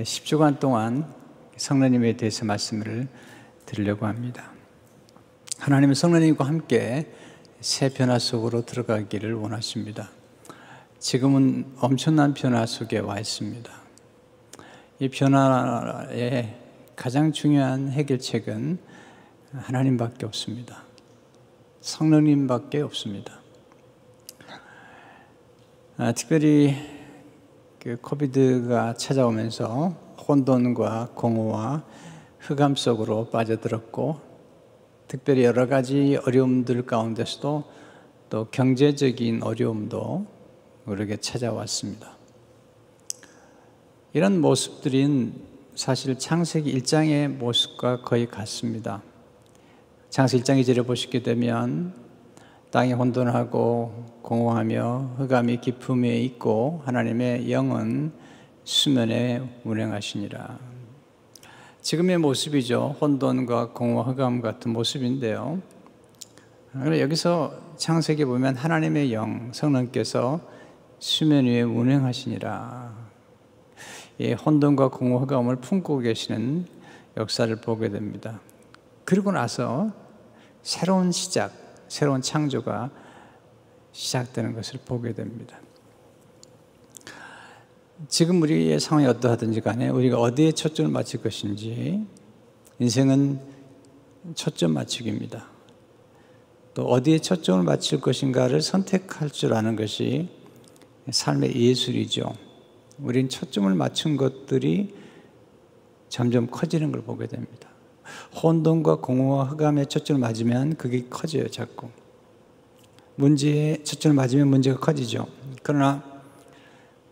10주간 동안 성령님에 대해서 말씀을 드리려고 합니다. 하나님은 성령님과 함께 새 변화 속으로 들어가기를 원하십니다. 지금은 엄청난 변화 속에 와 있습니다. 이 변화의 가장 중요한 해결책은 하나님밖에 없습니다. 성령님밖에 없습니다. 특별히 코비드가 찾아오면서 혼돈과 공허와 흑암 속으로 빠져들었고, 특별히 여러 가지 어려움들 가운데서도 또 경제적인 어려움도 우리에게 찾아왔습니다. 이런 모습들은 사실 창세기 1장의 모습과 거의 같습니다. 창세기 1장 2절에 보시게 되면 땅이 혼돈하고 공허하며 흑암이 깊음에 있고 하나님의 영은 수면에 운행하시니라. 지금의 모습이죠. 혼돈과 공허, 흑암 같은 모습인데요. 여기서 창세기에 보면 하나님의 영, 성령께서 수면 위에 운행하시니라. 이 혼돈과 공허, 흑암을 품고 계시는 역사를 보게 됩니다. 그리고 나서 새로운 시작, 새로운 창조가 시작되는 것을 보게 됩니다. 지금 우리의 상황이 어떠하든지 간에 우리가 어디에 초점을 맞출 것인지, 인생은 초점 맞추기입니다. 또 어디에 초점을 맞출 것인가를 선택할 줄 아는 것이 삶의 예술이죠. 우린 초점을 맞춘 것들이 점점 커지는 걸 보게 됩니다. 혼돈과 공허와 흑암에 초점을 맞으면 그게 커져요, 자꾸. 문제에 초점을 맞으면 문제가 커지죠. 그러나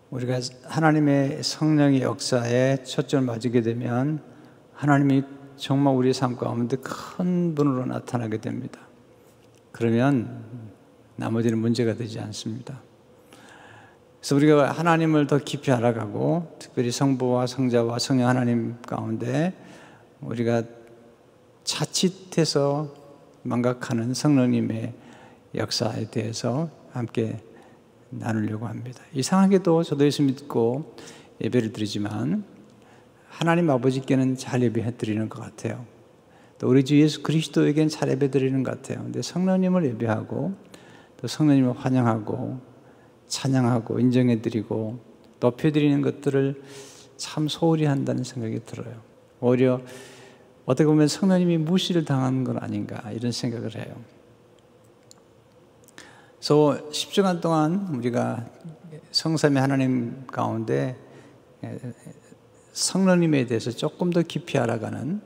우리가 하나님의 성령의 역사에 초점을 맞추게 되면 하나님이 정말 우리의 삶 가운데 큰 분으로 나타나게 됩니다. 그러면 나머지는 문제가 되지 않습니다. 그래서 우리가 하나님을 더 깊이 알아가고, 특별히 성부와 성자와 성령 하나님 가운데 우리가 자칫해서 망각하는 성령님의 역사에 대해서 함께 나누려고 합니다. 이상하게도 저도 예수 믿고 예배를 드리지만 하나님 아버지께는 잘 예배 드리는 것 같아요. 또 우리 주 예수 그리스도에게는 잘 예배 드리는 것 같아요. 근데 성령님을 예배하고 또 성령님을 환영하고 찬양하고 인정해 드리고 높여 드리는 것들을 참 소홀히 한다는 생각이 들어요. 오히려 어떻게 보면 성령님이 무시를 당하는 건 아닌가, 이런 생각을 해요. 그래서 10주간 동안 우리가 성삼위 하나님 가운데 성령님에 대해서 조금 더 깊이 알아가는,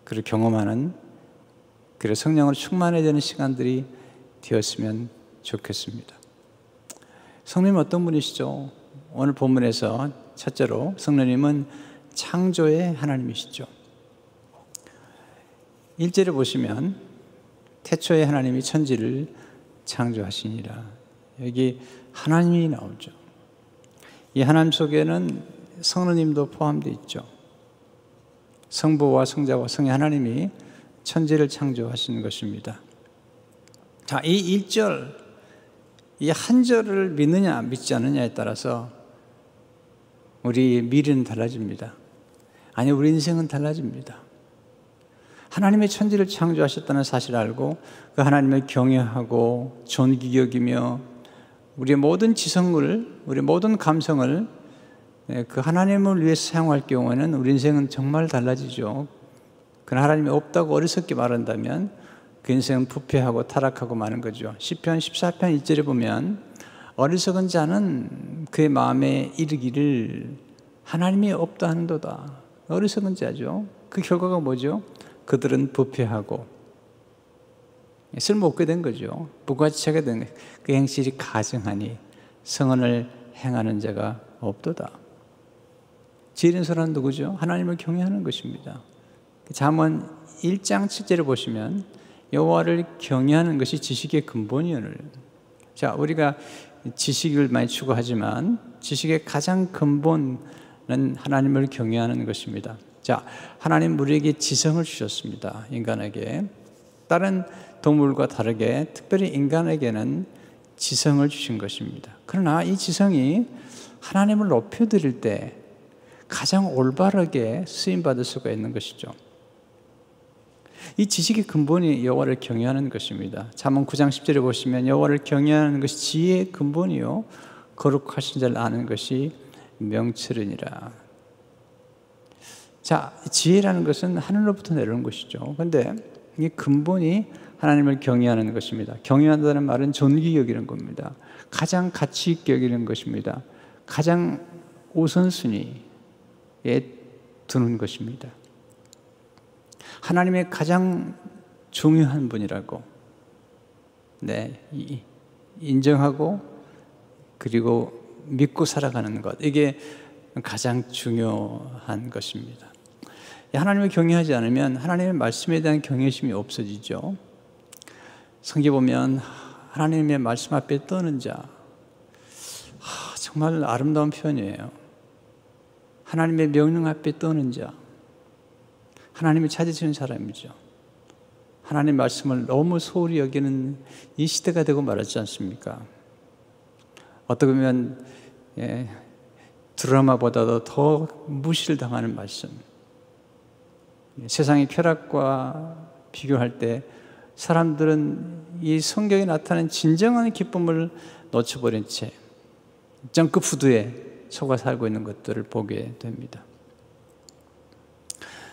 그리고 경험하는, 그리고 성령으로 충만해야 되는 시간들이 되었으면 좋겠습니다. 성령님은 어떤 분이시죠? 오늘 본문에서 첫째로 성령님은 창조의 하나님이시죠. 1절에 보시면 태초에 하나님이 천지를 창조하시니라. 여기 하나님이 나오죠. 이 하나님 속에는 성령님도 포함되어 있죠. 성부와 성자와 성의 하나님이 천지를 창조하신 것입니다. 자, 이 1절, 이 한 절을 믿느냐 믿지 않느냐에 따라서 우리 미래는 달라집니다. 아니, 우리 인생은 달라집니다. 하나님의 천지를 창조하셨다는 사실을 알고 그 하나님을 경외하고 존귀 여기며 우리의 모든 지성을, 우리의 모든 감성을 그 하나님을 위해 사용할 경우에는 우리 인생은 정말 달라지죠. 그러나 하나님이 없다고 어리석게 말한다면 그 인생은 부패하고 타락하고 마는 거죠. 시편 14편 1절에 보면 어리석은 자는 그의 마음에 이르기를 하나님이 없다 하는도다. 어리석은 자죠. 그 결과가 뭐죠? 그들은 부패하고 쓸모없게 된 거죠. 부가지체가 된 거예요. 그 행실이 가증하니 성언을 행하는 자가 없도다. 지혜로운 사람은 누구죠? 하나님을 경외하는 것입니다. 잠언 1장 7절을 보시면 여호와를 경외하는 것이 지식의 근본이오늘. 자, 우리가 지식을 많이 추구하지만 지식의 가장 근본은 하나님을 경외하는 것입니다. 자, 하나님 우리에게 지성을 주셨습니다. 인간에게. 다른 동물과 다르게 특별히 인간에게는 지성을 주신 것입니다. 그러나 이 지성이 하나님을 높여드릴 때 가장 올바르게 쓰임받을 수가 있는 것이죠. 이 지식의 근본이 여호와를 경외하는 것입니다. 잠언 9장 10절에 보시면 여호와를 경외하는 것이 지혜의 근본이요 거룩하신 자를 아는 것이 명철이니라. 자, 지혜라는 것은 하늘로부터 내려오는 것이죠. 그런데 이 근본이 하나님을 경외하는 것입니다. 경외한다는 말은 존귀 여기는 겁니다. 가장 가치 있게 여기는 것입니다. 가장 우선순위에 두는 것입니다. 하나님의 가장 중요한 분이라고 인정하고 그리고 믿고 살아가는 것, 이게 가장 중요한 것입니다. 하나님을 경외하지 않으면 하나님의 말씀에 대한 경외심이 없어지죠. 성경에 보면 하나님의 말씀 앞에 떠는 자, 정말 아름다운 표현이에요. 하나님의 명령 앞에 떠는 자, 하나님을 찾으시는 사람이죠. 하나님 말씀을 너무 소홀히 여기는 이 시대가 되고 말았지 않습니까? 어떻게 보면 드라마보다도 더 무시를 당하는 말씀. 세상의 쾌락과 비교할 때 사람들은 이 성경에 나타난 진정한 기쁨을 놓쳐버린 채 정크푸드에 속아 살고 있는 것들을 보게 됩니다.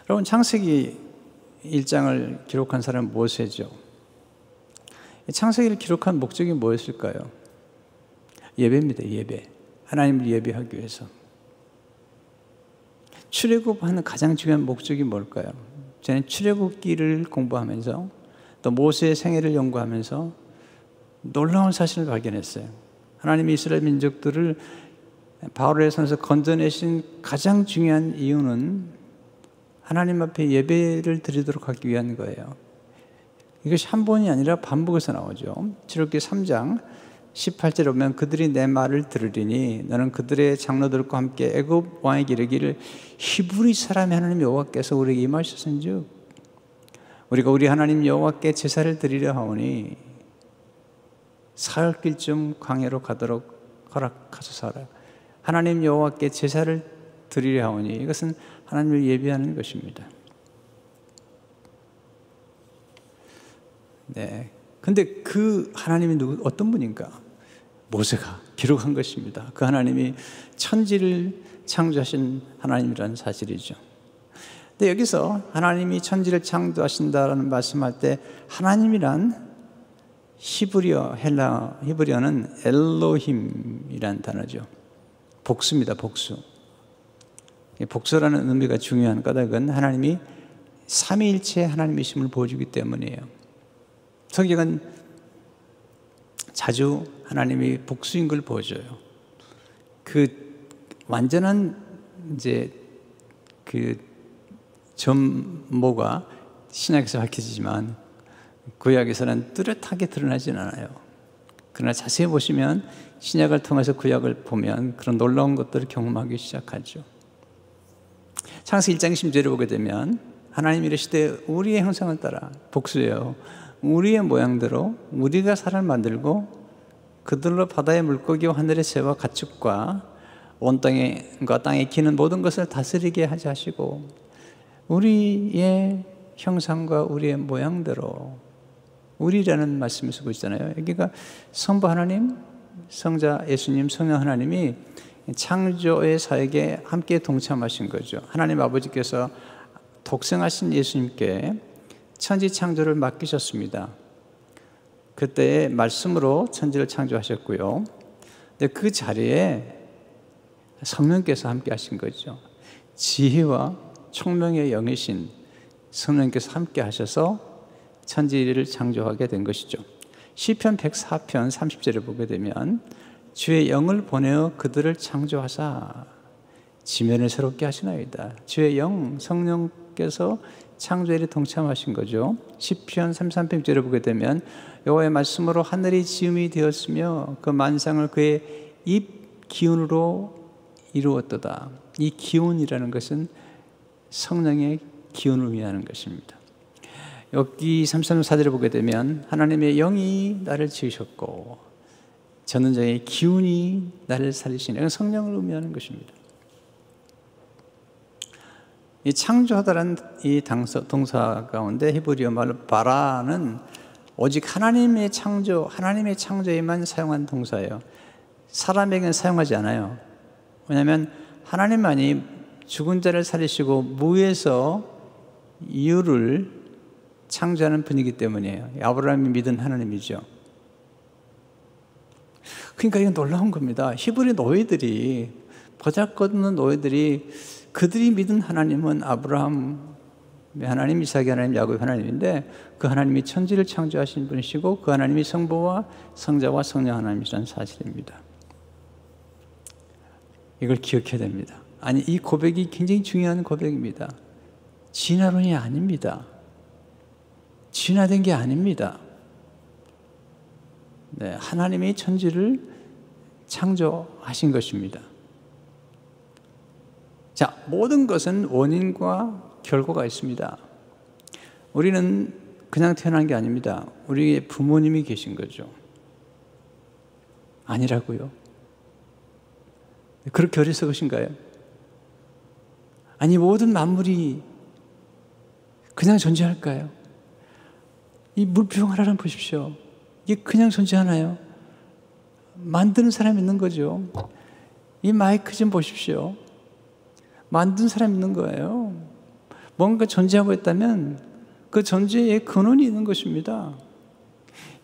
여러분, 창세기 1장을 기록한 사람은 모세죠. 창세기를 기록한 목적이 뭐였을까요? 예배입니다. 예배. 하나님을 예배하기 위해서. 출애굽하는 가장 중요한 목적이 뭘까요? 저는 출애굽기를 공부하면서 또 모세의 생애를 연구하면서 놀라운 사실을 발견했어요. 하나님이 이스라엘 민족들을 바로의 손에서 건져내신 가장 중요한 이유는 하나님 앞에 예배를 드리도록 하기 위한 거예요. 이것이 한 번이 아니라 반복해서 나오죠. 출애굽기 3장 18절에 보면 그들이 내 말을 들으리니 너는 그들의 장로들과 함께 애굽 왕에게 이르기를 히브리 사람의 하나님 여호와께서 우리에게 임하셨은즉 우리가 우리 하나님 여호와께 제사를 드리려 하오니 사흘길쯤 광야로 가도록 허락하소서. 하나님 여호와께 제사를 드리려 하오니 이것은 하나님을 예배하는 것입니다. 네. 근데 그 하나님이 어떤 분인가? 모세가 기록한 것입니다. 그 하나님이 천지를 창조하신 하나님이라는 사실이죠. 근데 여기서 하나님이 천지를 창조하신다라는 말씀할 때 하나님이란 히브리어는 엘로힘이라는 단어죠. 복수입니다. 복수. 복수라는 의미가 중요한 까닭은 하나님이 삼위일체 하나님이심을 보여주기 때문이에요. 성경은 자주 하나님이 복수인 걸 보여줘요. 그 완전한 그 전모가 신약에서 밝혀지지만 구약에서는 뚜렷하게 드러나진 않아요. 그러나 자세히 보시면 신약을 통해서 구약을 보면 그런 놀라운 것들을 경험하기 시작하죠. 창세기 1장 10절을 보게 되면 하나님이 이르시되 우리의 형상을 따라 복수예요. 우리의 모양대로 우리가 사람을 만들고 그들로 바다의 물고기와 하늘의 새와 가축과 온 땅과 땅에 기는 모든 것을 다스리게 하자 하시고 우리의 형상과 우리의 모양대로 우리라는 말씀을 쓰고 있잖아요. 여기가 성부 하나님, 성자 예수님, 성령 하나님이 창조의 사역에 함께 동참하신 거죠. 하나님 아버지께서 독생하신 예수님께 천지 창조를 맡기셨습니다. 그때의 말씀으로 천지를 창조하셨고요. 근데 그 자리에 성령께서 함께 하신 거죠. 지혜와 총명의 영이신 성령께서 함께 하셔서 천지를 창조하게 된 것이죠. 시편 104편 30절에 보게 되면 주의 영을 보내어 그들을 창조하사 지면을 새롭게 하시나이다. 주의 영, 성령께서 창조에 동참하신 거죠. 시편 33편 6절에 보게 되면 여호와의 말씀으로 하늘이 지음이 되었으며 그 만상을 그의 입 기운으로 이루었도다. 이 기운이라는 것은 성령의 기운을 의미하는 것입니다. 여기 33절 4절에 보게 되면 하나님의 영이 나를 지으셨고 전능자의 기운이 나를 살리시네. 성령을 의미하는 것입니다. 이 창조하다라는 이 동사 가운데 히브리어 말로 바라는 오직 하나님의 창조에만 사용한 동사예요. 사람에게는 사용하지 않아요. 왜냐하면 하나님만이 죽은 자를 살리시고 무에서 이유를 창조하는 분이기 때문이에요. 아브라함이 믿은 하나님이죠. 그러니까 이건 놀라운 겁니다. 히브리 노예들이, 보잘것없는 노예들이, 그들이 믿은 하나님은 아브라함의 하나님, 이삭의 하나님, 야곱의 하나님인데, 그 하나님이 천지를 창조하신 분이시고 그 하나님이 성부와 성자와 성령 하나님이라는 사실입니다. 이걸 기억해야 됩니다. 아니, 이 고백이 굉장히 중요한 고백입니다. 진화론이 아닙니다. 진화된 게 아닙니다. 네, 하나님이 천지를 창조하신 것입니다. 자, 모든 것은 원인과 결과가 있습니다. 우리는 그냥 태어난 게 아닙니다. 우리의 부모님이 계신 거죠. 아니라고요? 그렇게 어리석으신가요? 아니, 모든 만물이 그냥 존재할까요? 이 물병 하나를 보십시오. 이게 그냥 존재하나요? 만드는 사람이 있는 거죠. 이 마이크 좀 보십시오. 만든 사람이 있는 거예요. 뭔가 존재하고 있다면 그 존재의 근원이 있는 것입니다.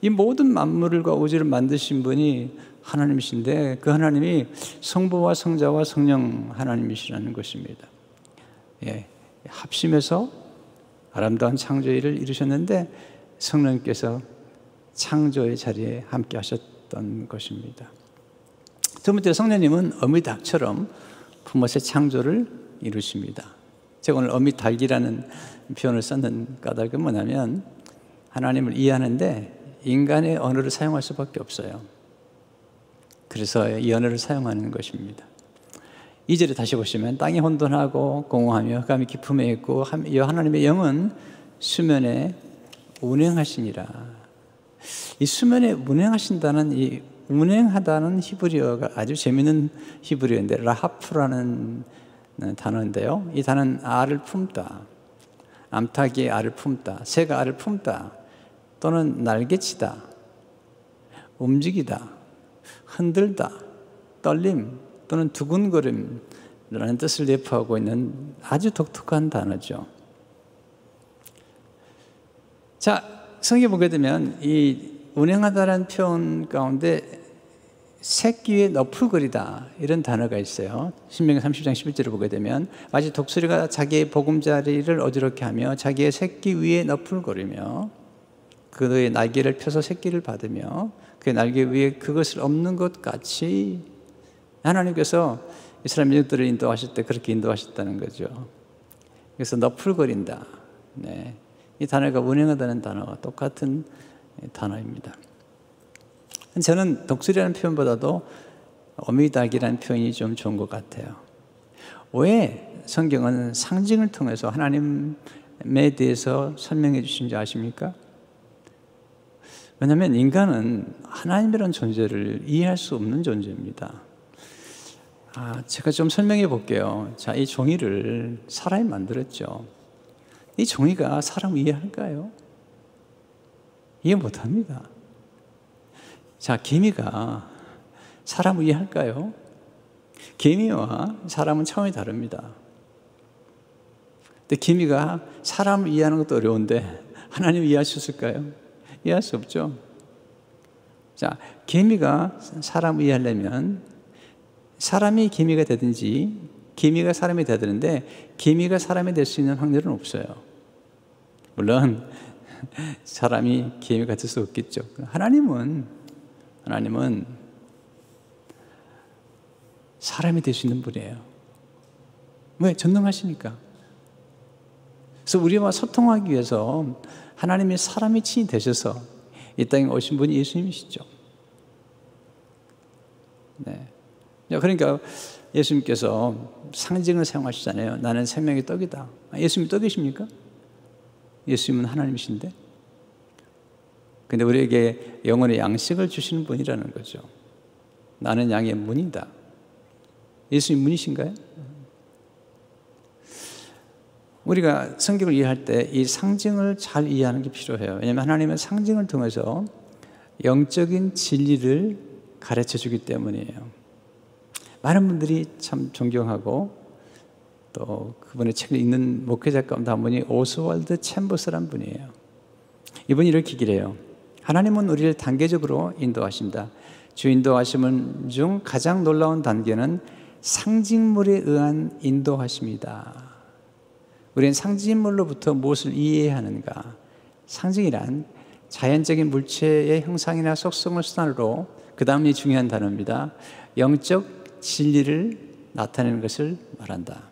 이 모든 만물과 우주를 만드신 분이 하나님이신데 그 하나님이 성부와 성자와 성령 하나님이시라는 것입니다. 예, 합심해서 아름다운 창조의 일을 이루셨는데 성령께서 창조의 자리에 함께 하셨던 것입니다. 두 번째, 성령님은 어미닭처럼 품어서 창조를 이루십니다. 제가 오늘 어미닭이라는 표현을 썼는 까닭은 뭐냐면 하나님을 이해하는데 인간의 언어를 사용할 수밖에 없어요. 그래서 이 언어를 사용하는 것입니다. 2절에 다시 보시면 땅이 혼돈하고 공허하며 흑암이 깊음에 있고 하나님의 영은 수면에 운행하시니라. 이 수면에 운행하신다는 이 운행하다는 히브리어가 아주 재미있는 히브리어인데 라하프라는 단어인데요. 이 단어는 알을 품다, 암탉이 알을 품다, 새가 알을 품다, 또는 날개치다, 움직이다, 흔들다, 떨림 또는 두근거림이라는 뜻을 내포하고 있는 아주 독특한 단어죠. 자, 성경에 보게 되면 이 운행하다라는 표현 가운데 새끼의 너풀거리다 이런 단어가 있어요. 신명기 30장 11절을 보게 되면 마치 독수리가 자기의 보금자리를 어지럽게 하며 자기의 새끼 위에 너풀거리며 그의 날개를 펴서 새끼를 받으며 그의 날개 위에 그것을 엎는 것 같이 하나님께서 이스라엘 민족들을 인도하실 때 그렇게 인도하셨다는 거죠. 그래서 너풀거린다. 네. 이 단어가 운행하다는 단어와 똑같은 단어입니다. 저는 독수리라는 표현보다도 어미닭이라는 표현이 좀 좋은 것 같아요. 왜 성경은 상징을 통해서 하나님에 대해서 설명해 주신지 아십니까? 왜냐하면 인간은 하나님이라는 존재를 이해할 수 없는 존재입니다. 제가 좀 설명해 볼게요. 자, 이 종이를 사람이 만들었죠. 이 종이가 사람을 이해할까요? 이해 못합니다. 자, 개미가 사람을 이해할까요? 개미와 사람은 차원이 다릅니다. 근데 개미가 사람을 이해하는 것도 어려운데 하나님을 이해할 수 있을까요? 이해할 수 없죠. 자, 개미가 사람을 이해하려면 사람이 개미가 되든지 개미가 사람이 돼야 되는데 개미가 사람이 될 수 있는 확률은 없어요. 물론 사람이 개미가 될 수 없겠죠. 하나님은 사람이 될 수 있는 분이에요. 왜? 전능하시니까. 그래서 우리와 소통하기 위해서 하나님이 사람이 친히 되셔서 이 땅에 오신 분이 예수님이시죠. 네. 그러니까 예수님께서 상징을 사용하시잖아요. 나는 생명의 떡이다. 예수님이 떡이십니까? 예수님은 하나님이신데. 근데 우리에게 영혼의 양식을 주시는 분이라는 거죠. 나는 양의 문이다. 예수님 문이신가요? 우리가 성경을 이해할 때 이 상징을 잘 이해하는 게 필요해요. 왜냐하면 하나님은 상징을 통해서 영적인 진리를 가르쳐 주기 때문이에요. 많은 분들이 참 존경하고 또 그분의 책을 읽는 목회자 가운데 한 분이 오스왈드 챔버스란 분이에요. 이분이 이렇게 얘기를 해요. 하나님은 우리를 단계적으로 인도하십니다. 주 인도하심 중 가장 놀라운 단계는 상징물에 의한 인도하심이다. 우리는 상징물로부터 무엇을 이해해야 하는가? 상징이란 자연적인 물체의 형상이나 속성을 수단으로, 그 다음이 중요한 단어입니다. 영적 진리를 나타내는 것을 말한다.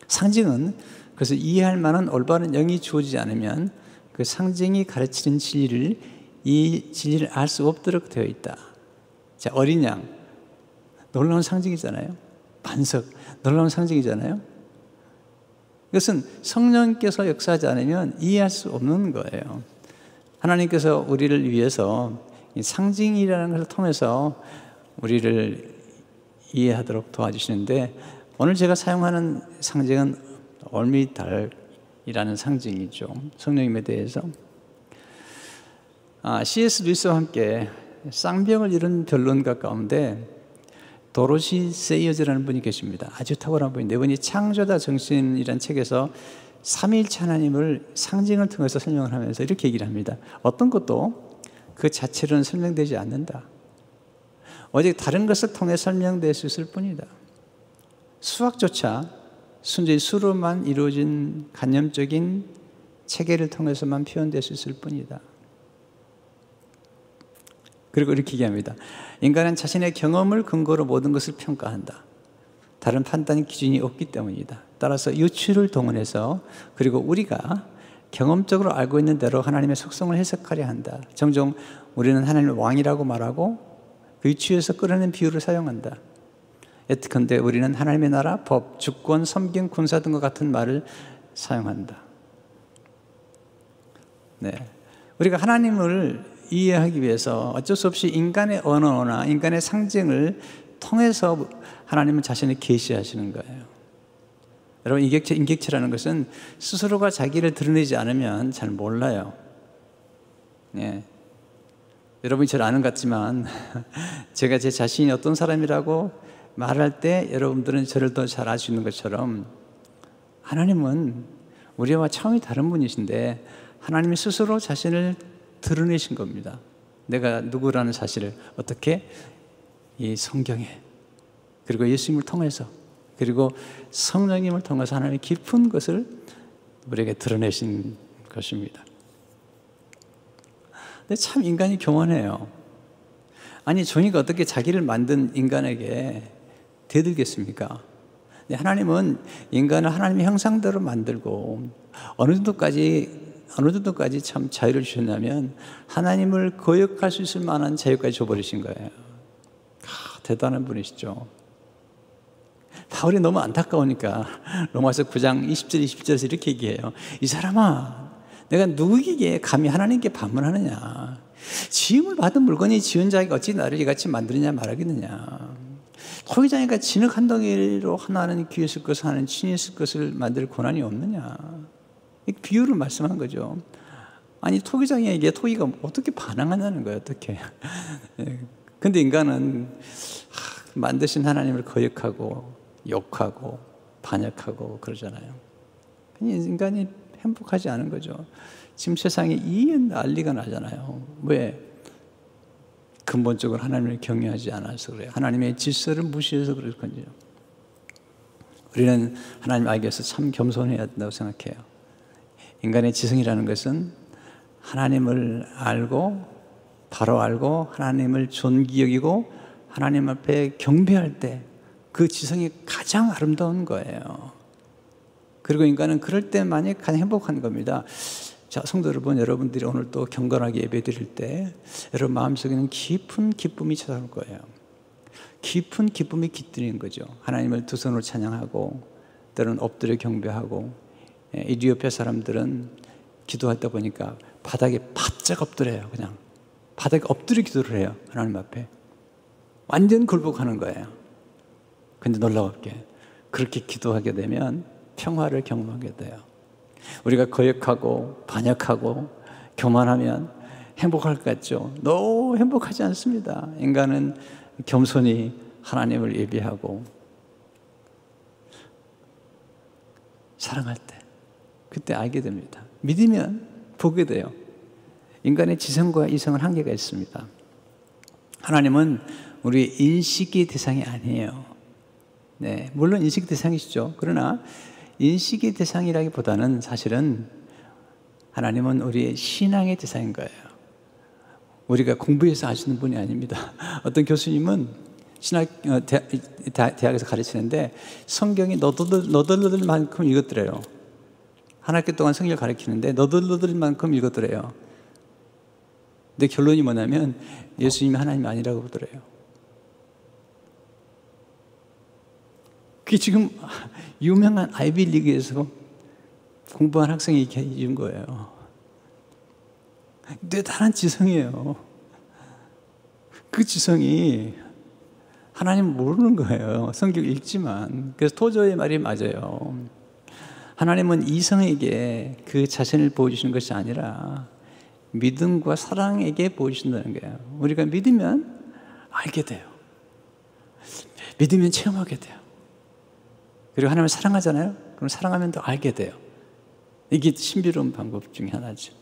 상징은 그것을 이해할 만한 올바른 영이 주어지지 않으면 그 상징이 가르치는 이 진리를 알 수 없도록 되어 있다. 자, 어린 양, 놀라운 상징이잖아요. 반석, 놀라운 상징이잖아요. 이것은 성령께서 역사하지 않으면 이해할 수 없는 거예요. 하나님께서 우리를 위해서 이 상징이라는 것을 통해서 우리를 이해하도록 도와주시는데, 오늘 제가 사용하는 상징은 얼미달이라는 상징이죠. 성령님에 대해서. C.S. 루이스와 함께 쌍병을 이룬 변론가 가운데 도로시 세이어즈라는 분이 계십니다. 아주 탁월한 분인데, 이분이 창조자 정신이라는 책에서 삼위일체 하나님을 상징을 통해서 설명을 하면서 이렇게 얘기를 합니다. 어떤 것도 그 자체로는 설명되지 않는다. 오직 다른 것을 통해 설명될 수 있을 뿐이다. 수학조차 순전히 수로만 이루어진 관념적인 체계를 통해서만 표현될 수 있을 뿐이다. 그리고 이렇게 얘기합니다. 인간은 자신의 경험을 근거로 모든 것을 평가한다. 다른 판단 기준이 없기 때문이다. 따라서 유추를 동원해서, 그리고 우리가 경험적으로 알고 있는 대로 하나님의 속성을 해석하려 한다. 종종 우리는 하나님을 왕이라고 말하고 그 유추에서 끌어낸 비유를 사용한다. 예컨대 우리는 하나님의 나라, 법, 주권, 섬김, 군사 등과 같은 말을 사용한다. 네, 우리가 하나님을 이해하기 위해서 어쩔 수 없이 인간의 언어나 인간의 상징을 통해서 하나님은 자신을 계시하시는 거예요. 여러분, 인격체라는 것은 스스로가 자기를 드러내지 않으면 잘 몰라요. 예. 여러분이 저를 아는 것 같지만 제가 제 자신이 어떤 사람이라고 말할 때 여러분들은 저를 더 잘 알 수 있는 것처럼, 하나님은 우리와 차원이 다른 분이신데 하나님이 스스로 자신을 드러내신 겁니다. 내가 누구라는 사실을 어떻게? 이 성경에, 그리고 예수님을 통해서, 그리고 성령님을 통해서 하나님의 깊은 것을 우리에게 드러내신 것입니다. 근데 참 인간이 교만해요. 아니, 종이가 어떻게 자기를 만든 인간에게 대들겠습니까? 하나님은 인간을 하나님의 형상대로 만들고 어느 정도까지 참 자유를 주셨냐면 하나님을 거역할 수 있을 만한 자유까지 줘버리신 거예요. 대단한 분이시죠. 바울이 너무 안타까우니까 로마서 9장 20절 21절에서 이렇게 얘기해요. 이 사람아, 내가 누구에게 감히 하나님께 반문하느냐? 지음을 받은 물건이 지은 자에게 어찌 나를 이같이 만드느냐 말하겠느냐? 토기장이가 진흙 한 덩이로 하나는 귀에 쓸 것을, 하나는 친히 쓸 것을 만들 권한이 없느냐? 비유를 말씀한 거죠. 아니, 토기장에게 토기가 어떻게 반항하냐는 거예요. 어떻게? 근데 인간은 만드신 하나님을 거역하고 욕하고 반역하고 그러잖아요. 인간이 행복하지 않은 거죠. 지금 세상에 이 난리가 나잖아요. 왜? 근본적으로 하나님을 경외하지 않아서 그래요. 하나님의 질서를 무시해서 그럴 건지요. 우리는 하나님 알기 위해서 참 겸손해야 된다고 생각해요. 인간의 지성이라는 것은 하나님을 알고, 바로 알고, 하나님을 존귀 여기고 하나님 앞에 경배할 때 그 지성이 가장 아름다운 거예요. 그리고 인간은 그럴 때만이 가장 행복한 겁니다. 자, 성도 여러분, 여러분들이 오늘 또 경건하게 예배 드릴 때 여러분 마음속에는 깊은 기쁨이 찾아올 거예요. 깊은 기쁨이 깃드리는 거죠. 하나님을 두 손으로 찬양하고, 때로는 엎드려 경배하고, 이디오피아 사람들은 기도하다 보니까 바닥에 바짝 엎드려요. 그냥 바닥에 엎드려 기도를 해요. 하나님 앞에 완전 굴복하는 거예요. 근데 놀라웠게 그렇게 기도하게 되면 평화를 경험하게 돼요. 우리가 거역하고 반역하고 교만하면 행복할 것 같죠? 너무 행복하지 않습니다. 인간은 겸손히 하나님을 예비하고 사랑할 때 그때 알게 됩니다. 믿으면 보게 돼요. 인간의 지성과 이성은 한계가 있습니다. 하나님은 우리의 인식의 대상이 아니에요. 네, 물론 인식 대상이시죠. 그러나 인식의 대상이라기보다는 사실은 하나님은 우리의 신앙의 대상인 거예요. 우리가 공부해서 아시는 분이 아닙니다. 어떤 교수님은 대학에서 가르치는데 성경이 너덜너덜 만큼 읽었더래요. 한 학기 동안 성경을 가르치는데 너덜너덜 만큼 읽었더래요. 근데 결론이 뭐냐면 예수님이 하나님이 아니라고 보더래요. 그게 지금 유명한 아이비리그에서 공부한 학생이 이렇게 해준 거예요. 대단한 지성이에요. 그 지성이 하나님 모르는 거예요. 성경 읽지만. 그래서 토저의 말이 맞아요. 하나님은 이성에게 그 자신을 보여주시는 것이 아니라 믿음과 사랑에게 보여주신다는 거예요. 우리가 믿으면 알게 돼요. 믿으면 체험하게 돼요. 그리고 하나님을 사랑하잖아요. 그럼 사랑하면 더 알게 돼요. 이게 신비로운 방법 중에 하나죠.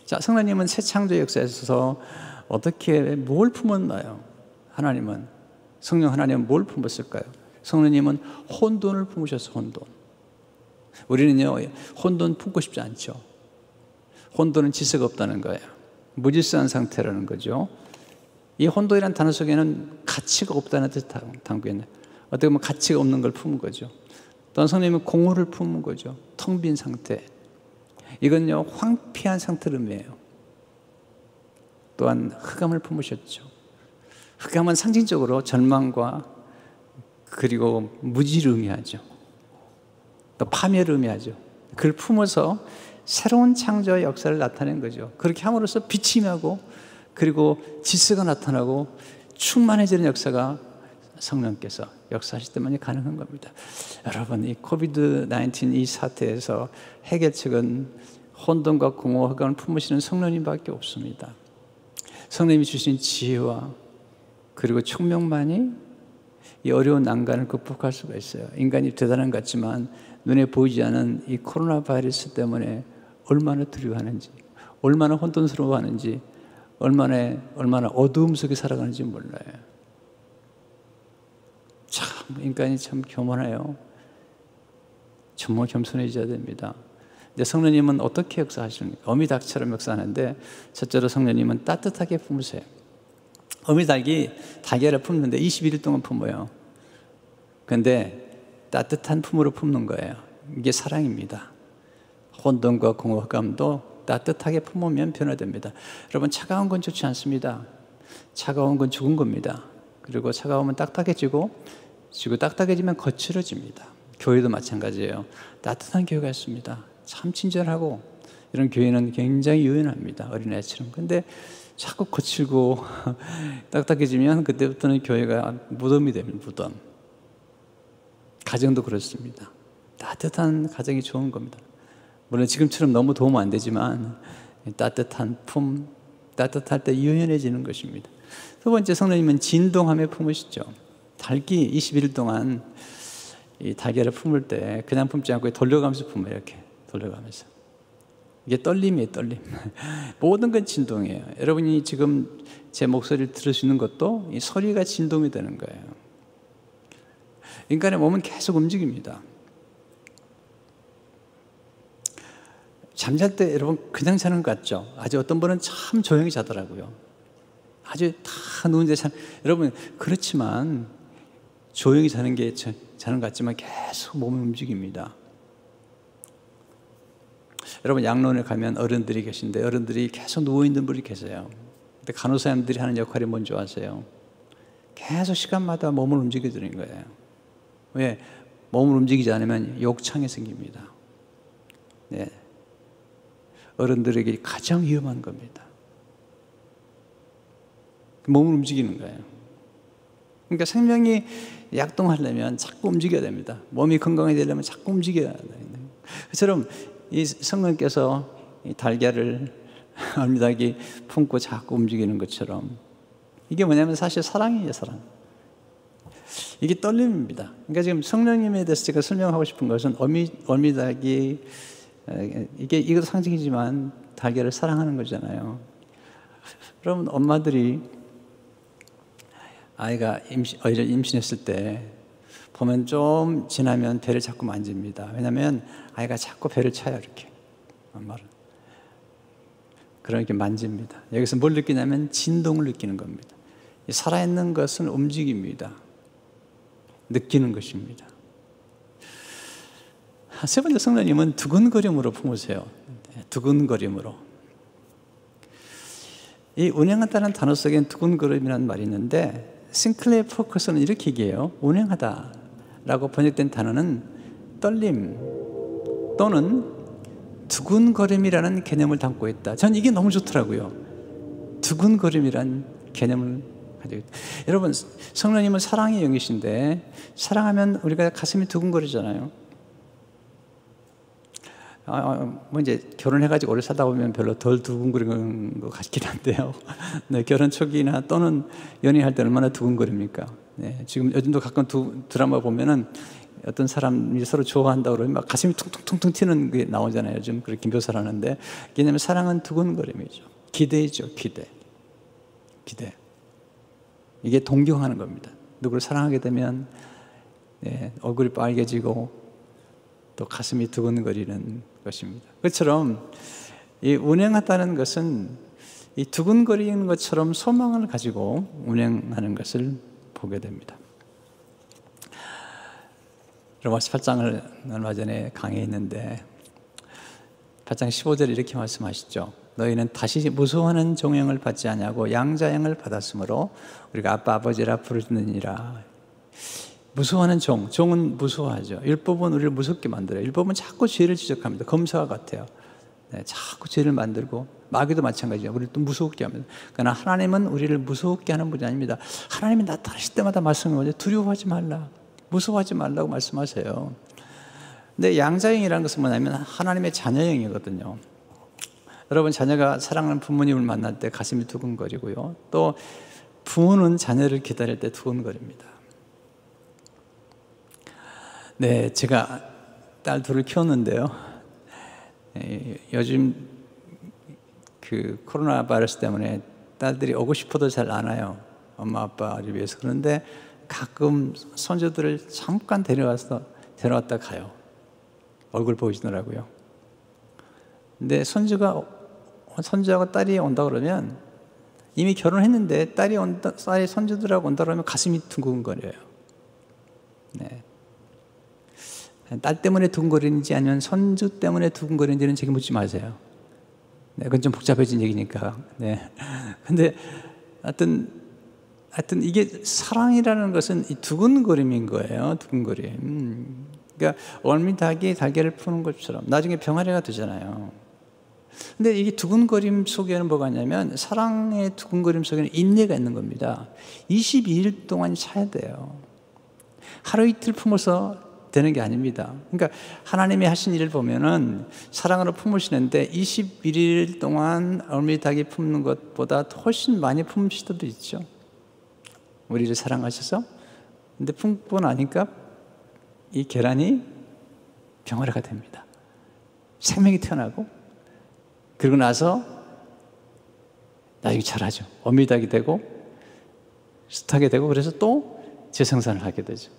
자, 성령님은 새 창조 역사에 있어서 어떻게 뭘 품었나요? 성령 하나님은 뭘 품었을까요? 성령님은 혼돈을 품으셔서 혼돈. 우리는요, 혼돈 품고 싶지 않죠. 혼돈은 질서가 없다는 거예요. 무질서한 상태라는 거죠. 이 혼돈이라는 단어 속에는 가치가 없다는 뜻을 담고 있는, 어떻게 보면 가치가 없는 걸 품은 거죠. 또한 성령님은 공허를 품은 거죠. 텅 빈 상태. 이건요, 황폐한 상태를 의미해요. 또한 흑암을 품으셨죠. 흑암은 상징적으로 절망과 그리고 무지를 의미하죠. 또 파멸을 의미하죠. 그걸 품어서 새로운 창조의 역사를 나타낸 거죠. 그렇게 함으로써 빛이 임하고 그리고 질서가 나타나고 충만해지는 역사가 성령께서 역사하실 때만이 가능한 겁니다. 여러분, 이 코비드-19 이 사태에서 해결책은 혼돈과 공허, 흑암을 품으시는 성령님밖에 없습니다. 성령님이 주신 지혜와 그리고 총명만이 이 어려운 난관을 극복할 수가 있어요. 인간이 대단한 것 같지만 눈에 보이지 않은 이 코로나 바이러스 때문에 얼마나 두려워하는지, 얼마나 혼돈스러워하는지, 얼마나 어두움 속에 살아가는지 몰라요. 참 인간이 참 교만해요. 정말 겸손해져야 됩니다. 근데 성령님은 어떻게 역사하십니까? 어미닭처럼 역사하는데 첫째로 성령님은 따뜻하게 품으세요. 어미닭이 달걀을 품는데 21일 동안 품어요. 그런데 따뜻한 품으로 품는 거예요. 이게 사랑입니다. 혼돈과 공허감도 따뜻하게 품으면 변화됩니다. 여러분, 차가운 건 좋지 않습니다. 차가운 건 죽은 겁니다. 그리고 차가우면 딱딱해지고 딱딱해지면 거칠어집니다. 교회도 마찬가지예요. 따뜻한 교회가 있습니다. 참 친절하고 이런 교회는 굉장히 유연합니다. 어린아이처럼. 근데 자꾸 거칠고 딱딱해지면 그때부터는 교회가 무덤이 됩니다. 무덤. 가정도 그렇습니다. 따뜻한 가정이 좋은 겁니다. 물론 지금처럼 너무 도움 안 되지만 따뜻한 품, 따뜻할 때 유연해지는 것입니다. 두 번째, 성령님은 진동함에 품으시죠. 닭이 21일 동안 이 달걀을 품을 때 그냥 품지 않고 돌려가면서 품어요. 이렇게 돌려가면서. 이게 떨림이에요, 떨림. 모든 건 진동이에요. 여러분이 지금 제 목소리를 들으시는 것도 이 소리가 진동이 되는 거예요. 인간의 몸은 계속 움직입니다. 잠잘 때 여러분 그냥 자는 것 같죠? 아주 어떤 분은 참 조용히 자더라고요. 아주 다 누운데 여러분, 그렇지만 조용히 자는 것 같지만 계속 몸이 움직입니다. 여러분, 양론에 가면 어른들이 계신데 어른들이 계속 누워있는 분이 계세요. 근데 간호사님들이 하는 역할이 뭔지 아세요? 계속 시간마다 몸을 움직여주는 거예요. 왜? 몸을 움직이지 않으면 욕창이 생깁니다. 네. 어른들에게 가장 위험한 겁니다. 몸을 움직이는 거예요. 그러니까 생명이 약동하려면 자꾸 움직여야 됩니다. 몸이 건강해지려면 자꾸 움직여야 됩니다. 그처럼 이 성령께서 이 달걀을 어미닭이 품고 자꾸 움직이는 것처럼 이게 뭐냐면 사실 사랑이에요, 사랑. 이게 떨림입니다. 그러니까 지금 성령님에 대해서 제가 설명하고 싶은 것은 어미닭이 이것도 상징이지만 달걀을 사랑하는 거잖아요. 그러면 엄마들이 아이가 임신했을 때 보면 좀 지나면 배를 자꾸 만집니다. 왜냐하면 아이가 자꾸 배를 차요, 이렇게. 엄마는. 그렇게 만집니다. 여기서 뭘 느끼냐면 진동을 느끼는 겁니다. 살아있는 것은 움직입니다. 느끼는 것입니다. 세 번째, 성령님은 두근거림으로 품으세요. 두근거림으로. 이 운행하다는 단어 속엔 두근거림이라는 말이 있는데 싱클레어 포커스는 이렇게 얘기해요. 운행하다라고 번역된 단어는 떨림 또는 두근거림이라는 개념을 담고 있다. 전 이게 너무 좋더라고요. 두근거림이라는 개념을 가지고 있다. 여러분, 성령님은 사랑의 영이신데 사랑하면 우리가 가슴이 두근거리잖아요. 뭐 이제 결혼해가지고 오래 살다 보면 별로 덜 두근거리는 것 같긴 한데요. 네, 결혼 초기나 또는 연애할 때 얼마나 두근거립니까? 네, 지금 요즘도 가끔 드라마 보면은 어떤 사람이 서로 좋아한다고 그러면 막 가슴이 퉁퉁퉁퉁 튀는 게 나오잖아요. 요즘 그렇게 묘사를 하는데, 왜냐하면 사랑은 두근거림이죠. 기대죠, 기대. 이게 동경하는 겁니다. 누구를 사랑하게 되면 얼굴이 빨개지고 또 가슴이 두근거리는 것입니다. 그것처럼 이 운행하다는 것은 이 두근거리는 것처럼 소망을 가지고 운행하는 것을 보게 됩니다. 로마서 8장을 얼마 전에 강의했는데 8장 15절에 이렇게 말씀하시죠. 너희는 다시 무수하는 종형을 받지 아니하고 양자형을 받았으므로 우리가 아빠 아버지라 부르느니라. 무수하는 종은 무수하죠. 율법은 우리를 무섭게 만들어요. 율법은 자꾸 죄를 지적합니다. 검사와 같아요. 네, 자꾸 죄를 만들고 마귀도 마찬가지죠. 우리를 또 무섭게 합니다. 그러나 하나님은 우리를 무섭게 하는 분이 아닙니다. 하나님이 나타나실 때마다 말씀하세요. 두려워하지 말라, 무서워하지 말라고 말씀하세요. 근데 양자형이라는 것은 뭐냐면 하나님의 자녀형이거든요. 여러분, 자녀가 사랑하는 부모님을 만날 때 가슴이 두근거리고요. 또 부모는 자녀를 기다릴 때 두근거립니다. 네, 제가 딸 둘을 키웠는데요. 요즘 그 코로나 바이러스 때문에 딸들이 오고 싶어도 잘 안 와요. 엄마 아빠를 위해서. 그런데 가끔 손주들을 잠깐 데려왔다 가요. 얼굴 보여주더라고요. 근데 손주하고 딸이 온다 그러면 이미 결혼했는데 딸이 손주들하고 온다 그러면 가슴이 두근거려요. 네. 딸 때문에 두근거리는지 아니면 손주 때문에 두근거리는지는 제게 묻지 마세요. 네, 그건 좀 복잡해진 얘기니까. 네. 근데 하여튼 이게 사랑이라는 것은 이 두근거림인 거예요. 두근거림. 그러니까 어미닭이 달걀을 푸는 것처럼 나중에 병아리가 되잖아요. 근데 이게 두근거림 속에는 뭐가 있냐면 사랑의 두근거림 속에는 인내가 있는 겁니다. 22일 동안 차야 돼요. 하루 이틀 품어서 되는 게 아닙니다. 그러니까 하나님이 하신 일을 보면은 사랑으로 품으시는데 21일 동안 어미닭이 품는 것보다 훨씬 많이 품으실 수도 있죠. 우리를 사랑하셔서. 근데 품고 나니까 이 계란이 병아리가 됩니다. 생명이 태어나고 그리고 나서 나중에 자라죠. 어미닭이 되고 숫하게 되고 그래서 또 재생산을 하게 되죠.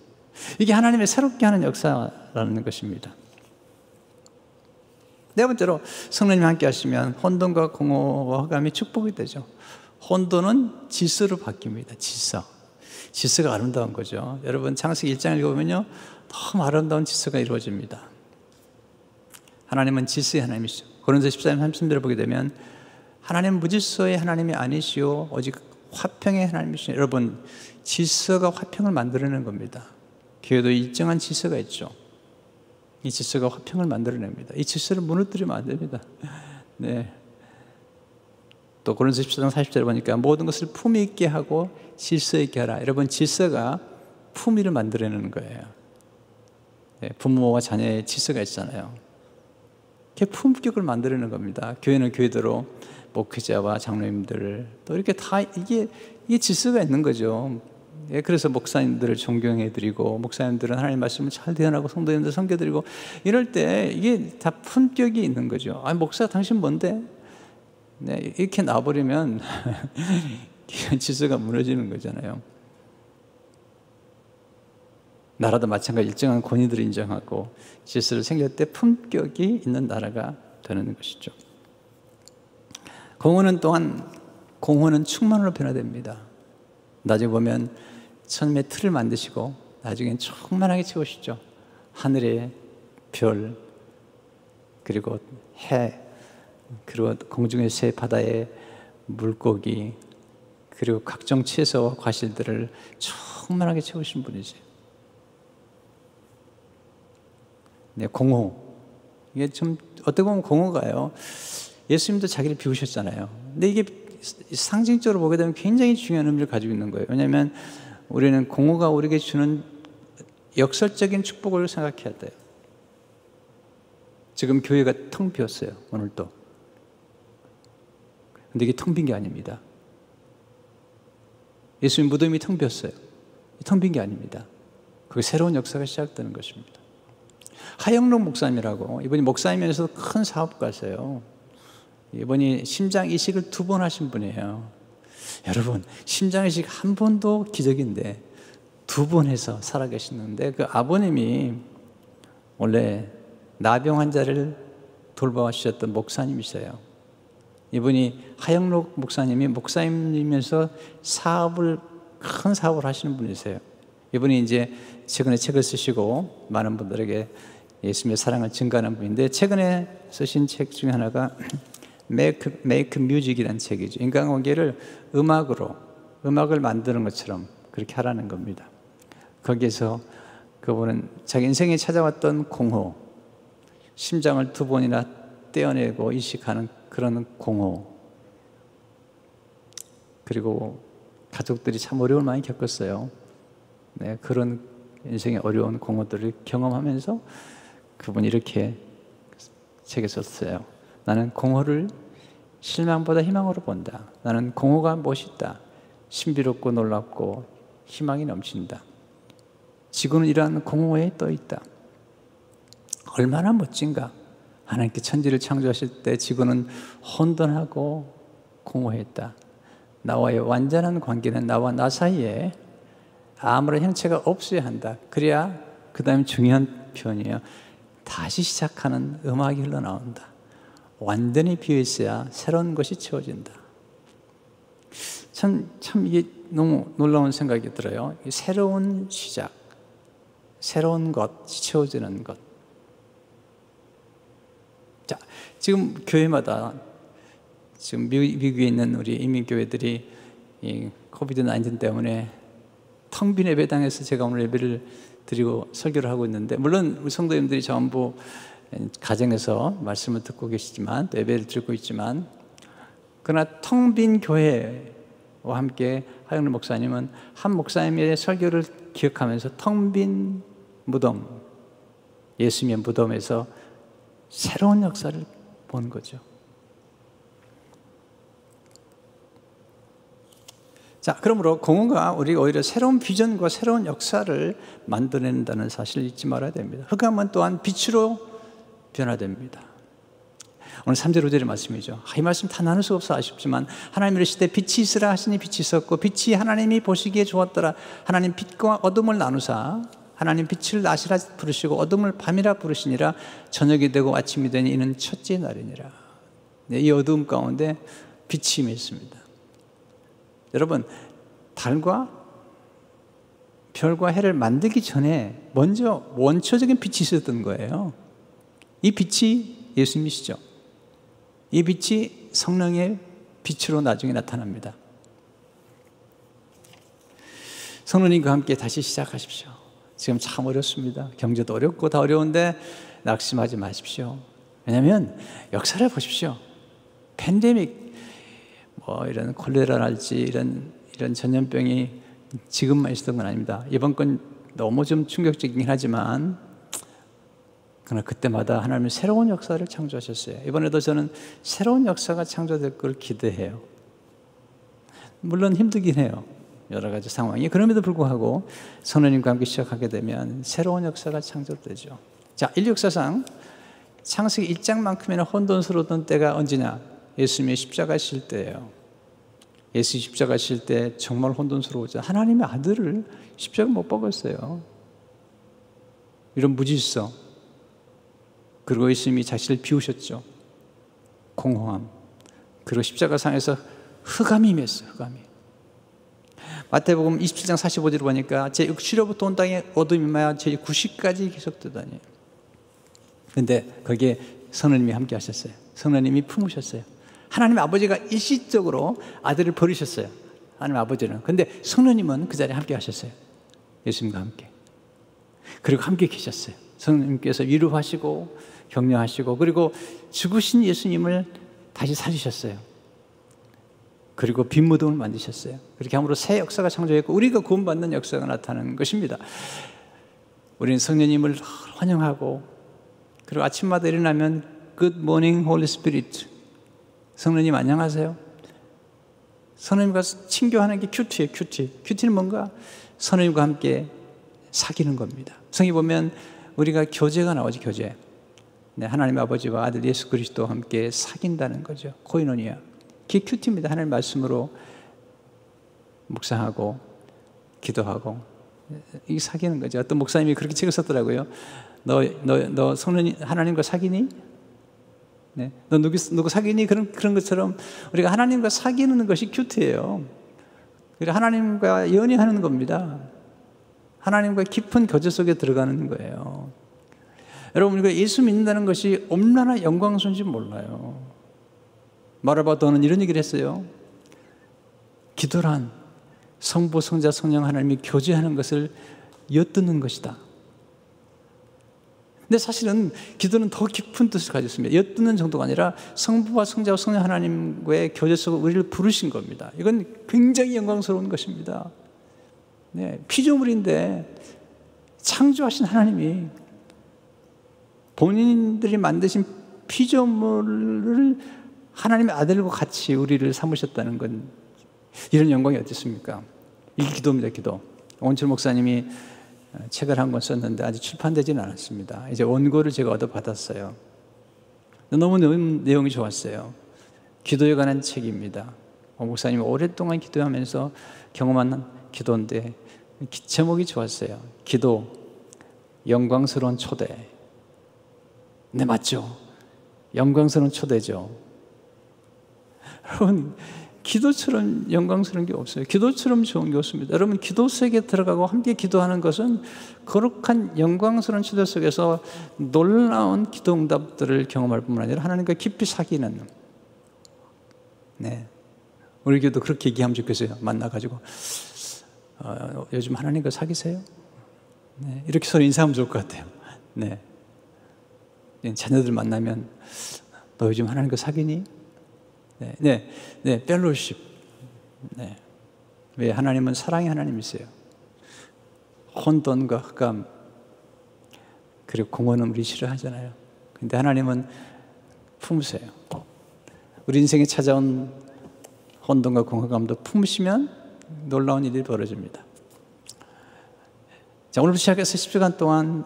이게 하나님의 새롭게 하는 역사라는 것입니다. 네 번째로 성령님 함께 하시면 혼돈과 공허와 흑암이 축복이 되죠. 혼돈은 질서로 바뀝니다. 질서가 아름다운 거죠. 여러분 창세기 1장 읽어보면요, 너무 아름다운 질서가 이루어집니다. 하나님은 질서의 하나님이시죠. 고린도서 14장 30절을 보게 되면 하나님은 무질서의 하나님이 아니시오 오직 화평의 하나님이시죠. 여러분, 질서가 화평을 만들어내는 겁니다. 교회도 일정한 질서가 있죠. 이 질서가 화평을 만들어냅니다. 이 질서를 무너뜨리면 안 됩니다. 네. 또 고린도서 14장 40절에 보니까 모든 것을 품위 있게 하고 질서 있게 하라. 여러분, 질서가 품위를 만들어내는 거예요. 네, 부모와 자녀의 질서가 있잖아요. 그게 품격을 만들어내는 겁니다. 교회는 교회대로 목회자와 장로님들 또 이렇게 다 이게 질서가 있는 거죠. 예, 그래서 목사님들을 존경해드리고, 목사님들은 하나님 말씀을 잘 대언하고, 성도님들 섬겨드리고, 이럴 때 이게 다 품격이 있는 거죠. 아, 목사 당신 뭔데? 네, 이렇게 놔버리면 질서가 무너지는 거잖아요. 나라도 마찬가지 일정한 권위들을 인정하고 질서를 생길 때 품격이 있는 나라가 되는 것이죠. 공허는 또한, 공허는 충만으로 변화됩니다. 나중에 보면 처음에 틀을 만드시고 나중엔 충만하게 채우시죠. 하늘의 별, 그리고 해, 그리고 공중의 새, 바다의 물고기, 그리고 각종 채소와 과실들을 충만하게 채우신 분이세요. 네, 공허. 이게 좀 어떻게 보면 공허가요, 예수님도 자기를 비우셨잖아요. 근데 이게 상징적으로 보게 되면 굉장히 중요한 의미를 가지고 있는 거예요. 왜냐하면 우리는 공허가 우리에게 주는 역설적인 축복을 생각해야 돼요. 지금 교회가 텅 비었어요, 오늘도. 근데 이게 텅 빈 게 아닙니다. 예수님 무덤이 텅 비었어요. 텅 빈 게 아닙니다. 그게 새로운 역사가 시작되는 것입니다. 하영록 목사님이라고, 이분이 목사이면서도 큰 사업가세요. 이분이 심장 이식을 2번 하신 분이에요. 여러분, 심장 이식 한 번도 기적인데 2번 해서 살아계시는데, 그 아버님이 원래 나병 환자를 돌봐주셨던 목사님이세요. 이분이 하영록 목사님이 목사님이면서 큰 사업을 하시는 분이세요. 이분이 이제 최근에 책을 쓰시고 많은 분들에게 예수님의 사랑을 증가하는 분인데, 최근에 쓰신 책 중에 하나가 Make Music이라는 책이죠. 인간관계를 음악을 만드는 것처럼 그렇게 하라는 겁니다. 거기에서 그분은 자기 인생에 찾아왔던 공허, 심장을 2번이나 떼어내고 이식하는 그런 공허, 그리고 가족들이 참 어려움을 많이 겪었어요. 네, 그런 인생의 어려운 공허들을 경험하면서 그분이 이렇게 책에 썼어요. 나는 공허를 실망보다 희망으로 본다. 나는 공허가 멋있다. 신비롭고 놀랍고 희망이 넘친다. 지구는 이러한 공허에 떠 있다. 얼마나 멋진가. 하나님께 천지를 창조하실 때 지구는 혼돈하고 공허했다. 나와의 완전한 관계는 나와 나 사이에 아무런 형체가 없어야 한다. 그래야 그 다음에 중요한 표현이에요. 다시 시작하는 음악이 흘러나온다. 완전히 비어있어야 새로운 것이 채워진다. 참 이게 너무 놀라운 생각이 들어요. 새로운 시작, 새로운 것, 채워지는 것. 자, 지금 교회마다 지금 미국에 있는 우리 이민교회들이 이 코비드-19 때문에 텅 빈 예배당에서 제가 오늘 예배를 드리고 설교를 하고 있는데, 물론 우리 성도님들이 전부 가정에서 말씀을 듣고 계시지만, 또 예배를 드리고 있지만, 그러나 텅 빈 교회와 함께 하영록 목사님은 한 목사님의 설교를 기억하면서 텅 빈 무덤, 예수님의 무덤에서 새로운 역사를 본 거죠. 자, 그러므로 공허가 우리가 오히려 새로운 비전과 새로운 역사를 만들어낸다는 사실을 잊지 말아야 됩니다. 흑암은 또한 빛으로 변화됩니다. 오늘 3절 5절의 말씀이죠. 이 말씀 다 나눌 수 없어 아쉽지만, 하나님 이르시되 빛이 있으라 하시니 빛이 있었고, 빛이 하나님이 보시기에 좋았더라. 하나님 빛과 어둠을 나누사 하나님 빛을 낮이라 부르시고 어둠을 밤이라 부르시니라. 저녁이 되고 아침이 되니 이는 첫째 날이니라. 네, 이 어두움 가운데 빛이 임했습니다. 여러분, 달과 별과 해를 만들기 전에 먼저 원초적인 빛이 있었던 거예요. 이 빛이 예수님이시죠. 이 빛이 성령의 빛으로 나중에 나타납니다. 성령님과 함께 다시 시작하십시오. 지금 참 어렵습니다. 경제도 어렵고 다 어려운데 낙심하지 마십시오. 왜냐하면 역사를 보십시오. 팬데믹, 이런 콜레라랄지 이런 전염병이 지금만 있었던 건 아닙니다. 이번 건 너무 좀 충격적이긴 하지만 그러나 그때마다 하나님은 새로운 역사를 창조하셨어요. 이번에도 저는 새로운 역사가 창조될 걸 기대해요. 물론 힘들긴 해요. 여러 가지 상황이. 그럼에도 불구하고 성령님과 함께 시작하게 되면 새로운 역사가 창조되죠. 자, 인류 역사상 창세기 1장만큼이나 혼돈스러웠던 때가 언제냐? 예수님이 십자가 실 때예요. 예수 십자가 실 때 정말 혼돈스러웠죠. 하나님의 아들을 십자가 못 박았어요. 이런 무질서. 그리고 예수님이 자신을 비우셨죠. 공허함. 그리고 십자가상에서 흑암이 임했어요. 흑암이. 마태복음 27장 45절을 보니까 제6시로부터 온 땅에 어둠이 임하여 제9시까지 계속되다니. 근데 거기에 성령님이 함께 하셨어요. 성령님이 품으셨어요. 하나님 아버지가 일시적으로 아들을 버리셨어요. 하나님 아버지는. 근데 성령님은 그 자리에 함께 하셨어요. 예수님과 함께. 그리고 함께 계셨어요. 성령님께서 위로하시고 격려하시고 그리고 죽으신 예수님을 다시 살리셨어요. 그리고 빈 무덤을 만드셨어요. 그렇게 함으로 새 역사가 창조했고 우리가 구원받는 역사가 나타나는 것입니다. 우리는 성령님을 환영하고 그리고 아침마다 일어나면 Good morning, Holy Spirit. 성령님 안녕하세요. 성령님과 친교하는 게 큐티예요. 큐티는 뭔가 성령님과 함께 사귀는 겁니다. 성경 보면 우리가 교제가 나오죠. 교제. 네, 하나님 아버지와 아들 예수 그리스도와 함께 사귄다는 거죠. 코이노니아. 그게 큐티입니다. 하나님 말씀으로 묵상하고 기도하고 이게 사귀는 거죠. 어떤 목사님이 그렇게 책을 썼더라고요. 너 성령님 하나님과 사귀니? 네. 너 누구 사귀니? 그런 것처럼 우리가 하나님과 사귀는 것이 큐티예요. 우리가 하나님과 연애하는 겁니다. 하나님과 깊은 교제 속에 들어가는 거예요. 여러분, 우리가 예수 믿는다는 것이 얼마나 영광스러운지 몰라요. 마르바도는 이런 얘기를 했어요. 기도란 성부, 성자, 성령 하나님이 교제하는 것을 엿듣는 것이다. 근데 사실은 기도는 더 깊은 뜻을 가지고 있습니다. 엿듣는 정도가 아니라 성부와 성자와 성령 하나님과의 교제 속에 우리를 부르신 겁니다. 이건 굉장히 영광스러운 것입니다. 네, 피조물인데 창조하신 하나님이 본인들이 만드신 피조물을 하나님의 아들과 같이 우리를 삼으셨다는 건 이런 영광이 어떻습니까? 이게 기도입니다. 기도. 원철 목사님이 책을 한 권 썼는데 아직 출판되지는 않았습니다. 이제 원고를 제가 얻어받았어요. 너무 내용이 좋았어요. 기도에 관한 책입니다. 목사님이 오랫동안 기도하면서 경험한 기도인데 제목이 좋았어요. 기도, 영광스러운 초대. 네, 맞죠? 영광스러운 초대죠. 여러분, 기도처럼 영광스러운 게 없어요. 기도처럼 좋은 게 없습니다. 여러분, 기도 속에 들어가고 함께 기도하는 것은 거룩한 영광스러운 초대 속에서 놀라운 기도 응답들을 경험할 뿐만 아니라 하나님과 깊이 사귀는. 네, 우리 교도 그렇게 얘기하면 좋겠어요. 만나가지고 요즘 하나님과 사귀세요? 네, 이렇게 서로 인사하면 좋을 것 같아요. 네, 자녀들 만나면 너 요즘 하나님과 사귀니? 네, 펠로십. 네. 왜? 하나님은 사랑의 하나님이세요. 혼돈과 흑암, 그리고 공허는 우리 싫어하잖아요. 근데 하나님은 품으세요. 우리 인생에 찾아온 혼돈과 공허감도 품으시면 놀라운 일이 벌어집니다. 자, 오늘부터 시작해서 10시간 동안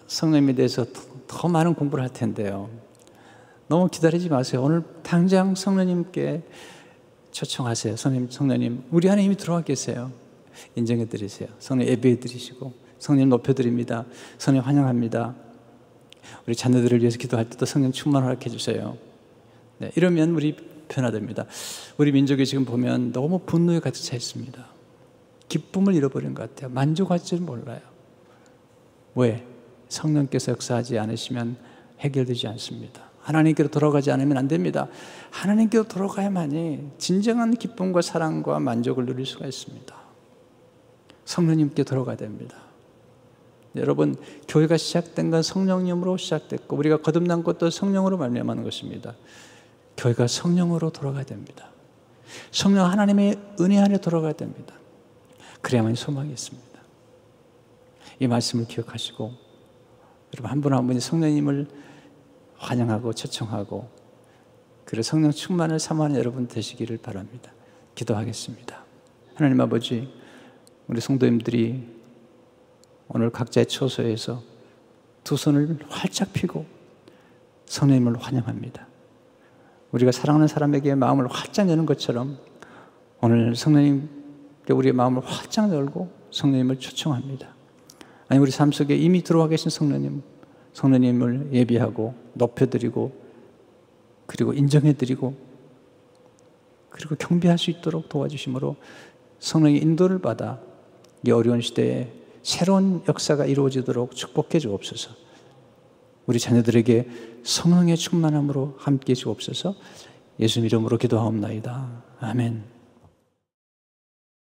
성령님에 대해서 더 많은 공부를 할 텐데요. 너무 기다리지 마세요. 오늘 당장 성령님께 초청하세요. 성령님, 우리 안에 이미 들어와 계세요. 인정해 드리세요. 성령 예배해 드리시고 성령 높여 드립니다. 성령 환영합니다. 우리 자녀들을 위해서 기도할 때도 성령 충만 허락해 주세요. 네, 이러면 우리 변화됩니다. 우리 민족이 지금 보면 너무 분노에 가득 차 있습니다. 기쁨을 잃어버린 것 같아요. 만족할 줄 몰라요. 왜? 성령께서 역사하지 않으시면 해결되지 않습니다. 하나님께로 돌아가지 않으면 안 됩니다. 하나님께로 돌아가야만이 진정한 기쁨과 사랑과 만족을 누릴 수가 있습니다. 성령님께 돌아가야 됩니다. 여러분, 교회가 시작된 건 성령님으로 시작됐고 우리가 거듭난 것도 성령으로 말미암은 것입니다. 교회가 성령으로 돌아가야 됩니다. 성령 하나님의 은혜 안에 들어가야 됩니다. 그래야만 소망이 있습니다. 이 말씀을 기억하시고 여러분 한 분 한 분이 성령님을 환영하고 초청하고 그리고 성령 충만을 사모하는 여러분 되시기를 바랍니다. 기도하겠습니다. 하나님 아버지, 우리 성도님들이 오늘 각자의 처소에서 두 손을 활짝 펴고 성령님을 환영합니다. 우리가 사랑하는 사람에게 마음을 활짝 여는 것처럼 오늘 성령님께 우리의 마음을 활짝 열고 성령님을 초청합니다. 아니 우리 삶 속에 이미 들어와 계신 성령님을 예비하고 높여드리고 그리고 인정해드리고 그리고 경배할 수 있도록 도와주심으로 성령의 인도를 받아 이 어려운 시대에 새로운 역사가 이루어지도록 축복해 주옵소서. 우리 자녀들에게 성령의 충만함으로 함께해 주옵소서. 예수 이름으로 기도하옵나이다. 아멘.